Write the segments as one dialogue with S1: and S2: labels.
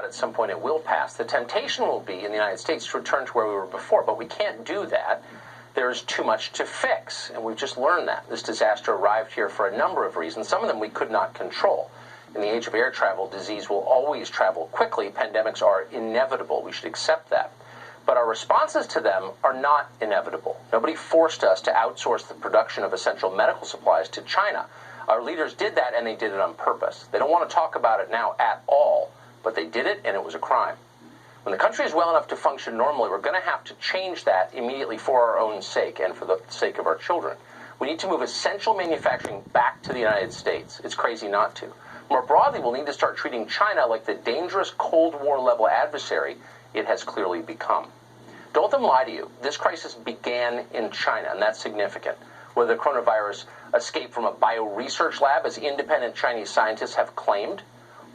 S1: doubt at some point it will pass. The temptation will be in the United States to return to where we were before, but we can't do that. There's too much to fix, and we've just learned that. This disaster arrived here for a number of reasons. Some of them we could not control. In the age of air travel, disease will always travel quickly. Pandemics are inevitable. We should accept that. But our responses to them are not inevitable. Nobody forced us to outsource the production of essential medical supplies to China. Our leaders did that, and they did it on purpose. They don't want to talk about it now at all, but they did it, and it was a crime. When the country is well enough to function normally, we're going to have to change that immediately for our own sake and for the sake of our children. We need to move essential manufacturing back to the United States. It's crazy not to. More broadly, we'll need to start treating China like the dangerous Cold War-level adversary it has clearly become. Don't let them lie to you. This crisis began in China, and that's significant. Whether the coronavirus escaped from a bio-research lab, as independent Chinese scientists have claimed,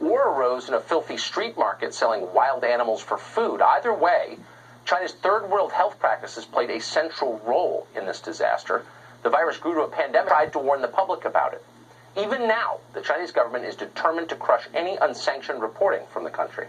S1: or arose in a filthy street market selling wild animals for food. Either way, China's third-world health practices played a central role in this disaster. The virus grew to a pandemic, tried to warn the public about it. Even now, the Chinese government is determined to crush any unsanctioned reporting from the country.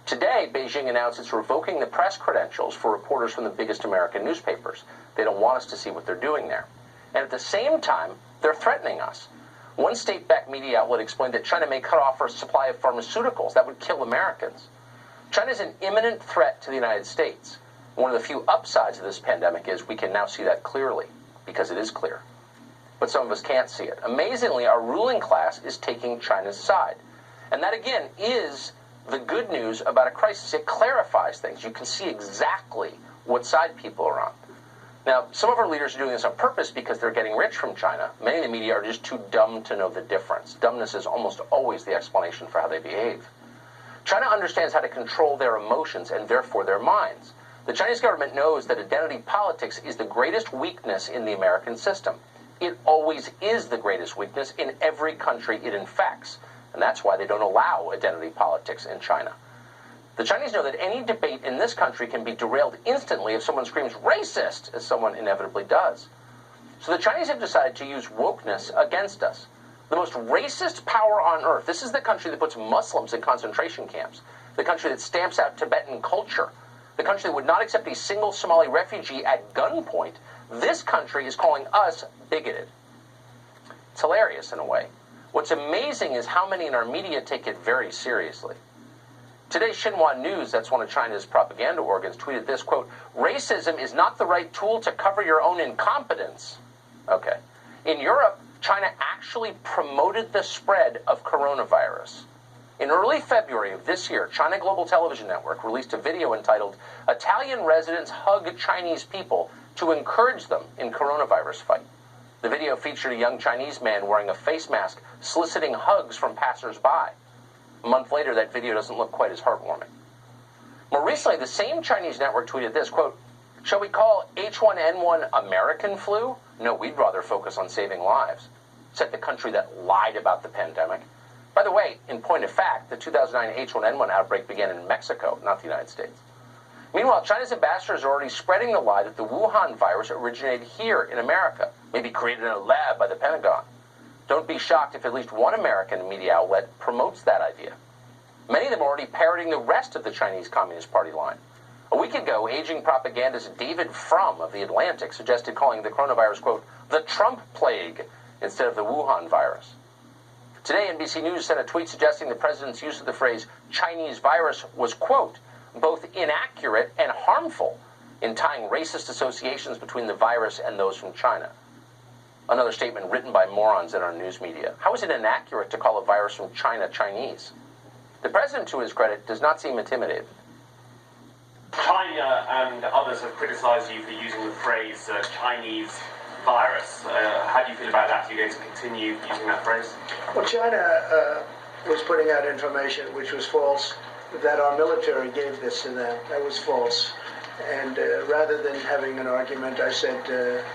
S1: Today, Beijing announced it's revoking the press credentials for reporters from the biggest American newspapers. They don't want us to see what they're doing there. And at the same time, they're threatening us. One state-backed media outlet explained that China may cut off our supply of pharmaceuticals. That would kill Americans. China is an imminent threat to the United States. One of the few upsides of this pandemic is we can now see that clearly, because it is clear. But some of us can't see it. Amazingly, our ruling class is taking China's side. And that, again, is the good news about a crisis. It clarifies things. You can see exactly what side people are on. Now, some of our leaders are doing this on purpose because they're getting rich from China. Many in the media are just too dumb to know the difference. Dumbness is almost always the explanation for how they behave. China understands how to control their emotions and therefore their minds. The Chinese government knows that identity politics is the greatest weakness in the American system. It always is the greatest weakness in every country it infects. And that's why they don't allow identity politics in China. The Chinese know that any debate in this country can be derailed instantly if someone screams racist, as someone inevitably does. So the Chinese have decided to use wokeness against us. The most racist power on earth. This is the country that puts Muslims in concentration camps. The country that stamps out Tibetan culture. The country that would not accept a single Somali refugee at gunpoint. This country is calling us bigoted. It's hilarious in a way. What's amazing is how many in our media take it very seriously. Today, Xinhua News, that's one of China's propaganda organs, tweeted this, quote, "Racism is not the right tool to cover your own incompetence." Okay. In Europe, China actually promoted the spread of coronavirus. In early February of this year, China Global Television Network released a video entitled, "Italian Residents Hug Chinese People to Encourage Them in Coronavirus Fight." The video featured a young Chinese man wearing a face mask soliciting hugs from passers-by. A month later, that video doesn't look quite as heartwarming. More recently, the same Chinese network tweeted this, quote, "Shall we call H1N1 American flu? No, we'd rather focus on saving lives," said the country that lied about the pandemic. By the way, in point of fact, the 2009 H1N1 outbreak began in Mexico, not the United States. Meanwhile, China's ambassadors are already spreading the lie that the Wuhan virus originated here in America, maybe created in a lab by the Pentagon. Don't be shocked if at least one American media outlet promotes that idea. Many of them are already parroting the rest of the Chinese Communist Party line. A week ago, aging propagandist David Frum of The Atlantic suggested calling the coronavirus, quote, "the Trump plague," instead of the Wuhan virus. Today, NBC News sent a tweet suggesting the president's use of the phrase Chinese virus was, quote, both inaccurate and harmful in tying racist associations between the virus and those from China. Another statement written by morons in our news media. How is it inaccurate to call a virus from China Chinese? The president, to his credit, does not seem intimidated.
S2: China and others have criticized you for using the phrase Chinese virus. How do you feel about that? Are you going to continue using that phrase?
S3: Well, China was putting out information which was false, that our military gave this to them. That was false. And rather than having an argument, I said,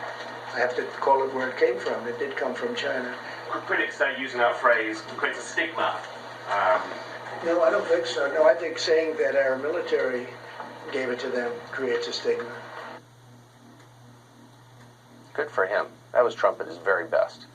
S3: I have to call it where it came from. It did come from China.
S2: Critics say using that phrase creates a stigma.
S3: No, I don't think so. No, I think saying that our military gave it to them creates a stigma.
S1: Good for him. That was Trump at his very best.